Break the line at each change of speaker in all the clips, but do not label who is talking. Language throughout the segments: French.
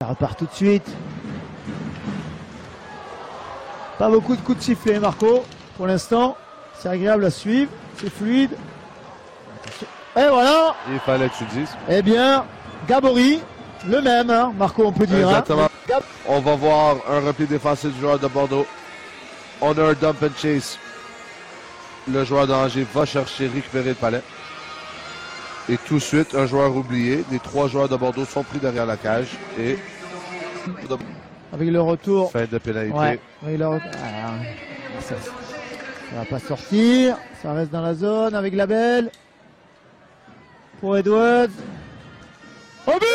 repart tout de suite. Pas beaucoup de coups de sifflet, Marco, pour l'instant. C'est agréable à suivre, c'est fluide. Et voilà.
Il fallait que tu le dises.
Eh bien, Gabory, le même, hein, Marco, on peut dire.
Exactement.
Hein.
On va voir un repli défensif du joueur de Bordeaux. On a un dump and chase. Le joueur d'Angers va chercher, récupérer le palais. Et tout de suite, un joueur oublié. Les 3 joueurs de Bordeaux sont pris derrière la cage. Et
avec le retour.
fin de pénalité.
Ouais, avec le retour. Ah, ça va pas sortir. Ça reste dans la zone avec la belle. Pour Edwards. Au but!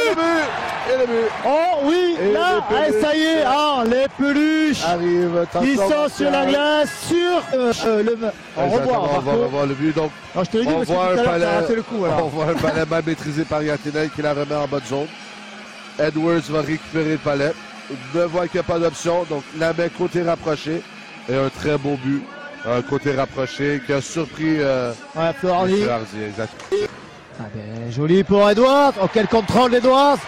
Et le but!
Oh oui,
Et
là,
les peluches.
ça y est, les peluches
Arrive.
qui sont sur la glace, sur le... On revoit,
On va revoir le but. Donc,
non, je te l'ai dit
on
parce que
voit
tout à
un
l'heure, t'as
palais,
raté le coup.
on voit un palais mal maîtrisé par Yatinel qui la remet en bas de zone. Edwards va récupérer le palais. Ne voit qu'il n'y a pas d'option. Donc, la met côté rapproché. Et un très beau but. Un côté rapproché qui a surpris
Florly.
Exactement.
Ah ben, joli pour Edwards. Oh, quel contrôle d'Edwards.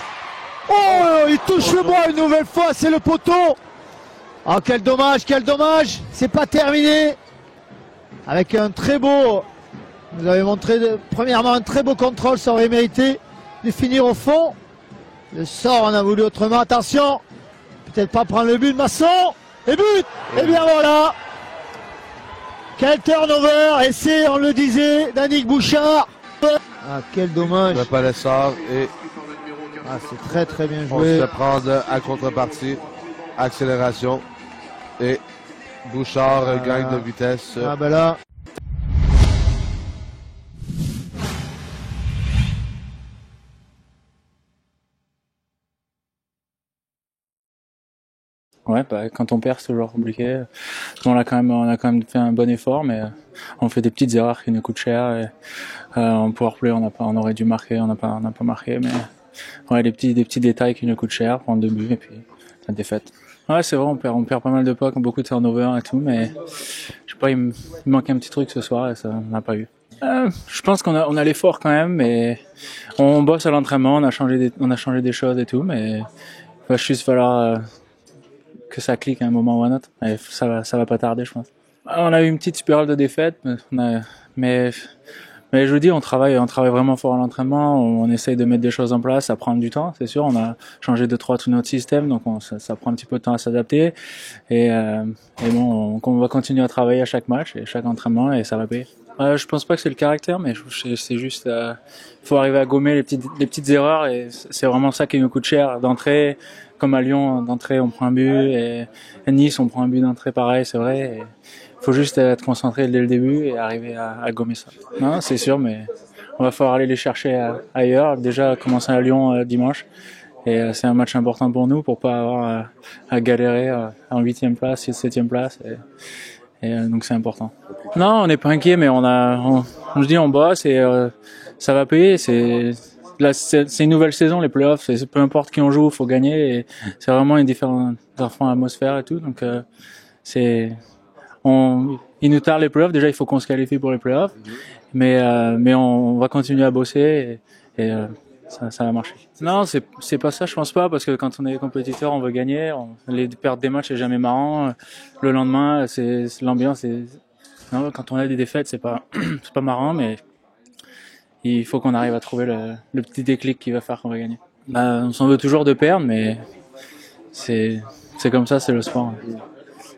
Oh, il touche le bois une nouvelle fois, c'est le poteau. Oh, quel dommage, quel dommage. C'est pas terminé. Avec un très beau, vous avez montré premièrement un très beau contrôle, ça aurait mérité de finir au fond. Le sort, on a voulu autrement. Attention, peut-être pas prendre le but de Masson. Et but. Et bien voilà. Quel turnover. Et c'est, on le disait, d'Annick Bouchard. Ah, quel dommage.
Le palais sort et
Ah, c'est très très bien
on
joué.
se fait prendre à contrepartie. Accélération. Et Bouchard gagne de vitesse.
Ah ben là.
Ouais, bah, quand on perd, c'est toujours compliqué. On a quand même fait un bon effort, mais on fait des petites erreurs qui nous coûtent cher. Et, en powerplay, on aurait dû marquer, on n'a pas marqué, mais ouais, des petits détails qui nous coûtent cher, prendre 2 buts et puis la défaite. Ouais, c'est vrai, on perd pas mal de pucks, beaucoup de turnover et tout, mais je sais pas, il me manque un petit truc ce soir et ça, on n'a pas eu. Je pense qu'on a l'effort quand même, mais on bosse à l'entraînement, on a changé des choses et tout, mais il va juste falloir que ça clique à un moment ou à un autre. Et ça va pas tarder, je pense. On a eu une petite spirale de défaites, mais je vous dis, on travaille vraiment fort à l'entraînement, on essaye de mettre des choses en place, ça prend du temps, c'est sûr, on a changé 2-3 tout notre système, donc ça prend un petit peu de temps à s'adapter, et bon, on va continuer à travailler à chaque match, et chaque entraînement, et ça va payer. Je pense pas que c'est le caractère, mais c'est juste, faut arriver à gommer les petites erreurs, et c'est vraiment ça qui nous coûte cher d'entrée. Comme à Lyon, d'entrée, on prend un but, et à Nice, on prend un but d'entrée, pareil, c'est vrai. Il faut juste être concentré dès le début et arriver à gommer ça. Non, c'est sûr, mais on va falloir aller les chercher ailleurs. Déjà, commencer à Lyon dimanche. Et c'est un match important pour nous, pour pas avoir à galérer en 8e place, 7e place. Et donc c'est important. Non, on n'est pas inquiet, mais on se dit on bosse et ça va payer. C'est une nouvelle saison, les playoffs. Peu importe qui on joue, faut gagner. Et c'est vraiment une différente atmosphère et tout. Donc il nous tarde les playoffs. Déjà, il faut qu'on se qualifie pour les playoffs. Mais on va continuer à bosser et ça va marcher. Non, c'est pas ça, je pense pas, parce que quand on est compétiteur, on veut gagner. Les pertes des matchs, c'est jamais marrant. Le lendemain, c'est l'ambiance. Non, quand on a des défaites, c'est pas marrant, mais il faut qu'on arrive à trouver le petit déclic qui va faire qu'on va gagner. On s'en veut toujours de perdre, mais c'est comme ça, c'est le sport.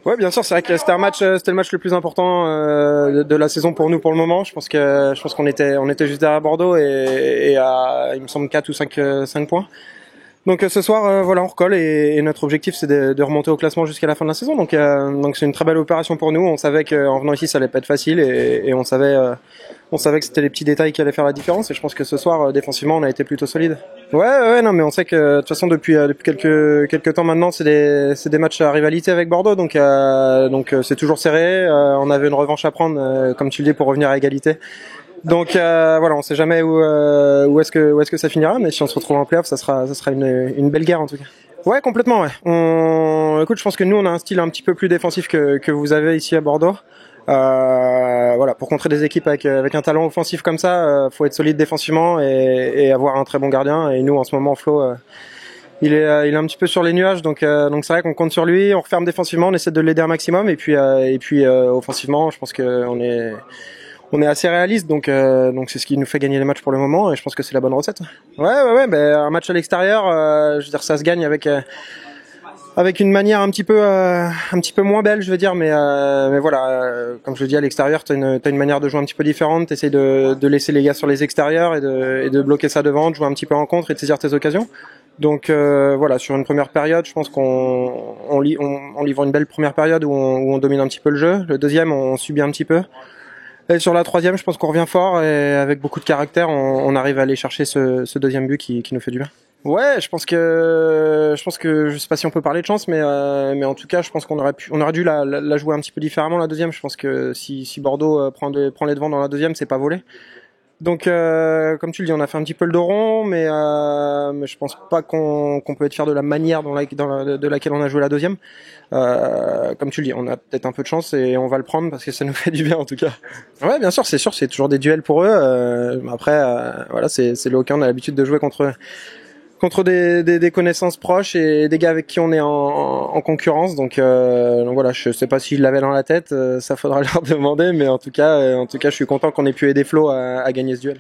Ouais, bien sûr, c'est vrai que c'était le match le plus important de la saison pour nous pour le moment. Je pense qu'on était juste derrière Bordeaux et à, il me semble, 4 ou 5 points. Donc ce soir, voilà, on recolle et notre objectif c'est de remonter au classement jusqu'à la fin de la saison. Donc c'est une très belle opération pour nous. On savait qu'en venant ici ça allait pas être facile et on savait que c'était les petits détails qui allaient faire la différence. Et je pense que ce soir défensivement on a été plutôt solide. Ouais, non, mais on sait que de toute façon depuis quelques temps maintenant c'est des matchs à rivalité avec Bordeaux. Donc c'est toujours serré. On avait une revanche à prendre, comme tu le dis, pour revenir à égalité. Donc voilà, on sait jamais où est-ce que ça finira, mais si on se retrouve en play-off, ça sera une belle guerre en tout cas. Ouais, complètement, ouais. Écoute, je pense que nous on a un style un petit peu plus défensif que vous avez ici à Bordeaux. Voilà, pour contrer des équipes avec un talent offensif comme ça, faut être solide défensivement et avoir un très bon gardien. Et nous en ce moment, Flo, il est un petit peu sur les nuages, donc c'est vrai qu'on compte sur lui, on referme défensivement, on essaie de l'aider un maximum, et puis offensivement, je pense que on est assez réaliste, donc c'est ce qui nous fait gagner les matchs pour le moment, et je pense que c'est la bonne recette. Ouais, ben un match à l'extérieur, je veux dire, ça se gagne avec une manière un petit peu moins belle, je veux dire, mais voilà, comme je le dis, à l'extérieur, t'as une manière de jouer un petit peu différente, t'essayes de laisser les gars sur les extérieurs et de bloquer ça devant, de jouer un petit peu en contre et de saisir tes occasions. Donc voilà, sur une première période, je pense qu'on livre une belle première période où on domine un petit peu le jeu. Le deuxième, on subit un petit peu. Et sur la troisième, je pense qu'on revient fort et avec beaucoup de caractère, on arrive à aller chercher ce deuxième but qui nous fait du bien. Ouais, je pense que je sais pas si on peut parler de chance, mais en tout cas, je pense qu'on aurait dû la jouer un petit peu différemment la deuxième. Je pense que si Bordeaux prend les devants dans la deuxième, c'est pas volé. Donc comme tu le dis, on a fait un petit peu le dos rond, mais je pense pas qu'on peut être fier de la manière de laquelle on a joué la deuxième. Comme tu le dis, on a peut-être un peu de chance et on va le prendre parce que ça nous fait du bien en tout cas. Ouais, bien sûr, c'est toujours des duels pour eux. Après, voilà, c'est le hockey, on a l'habitude de jouer contre des connaissances proches et des gars avec qui on est en concurrence, donc voilà, je sais pas s'ils l'avaient dans la tête, ça faudra leur demander, mais en tout cas je suis content qu'on ait pu aider Flo à gagner ce duel.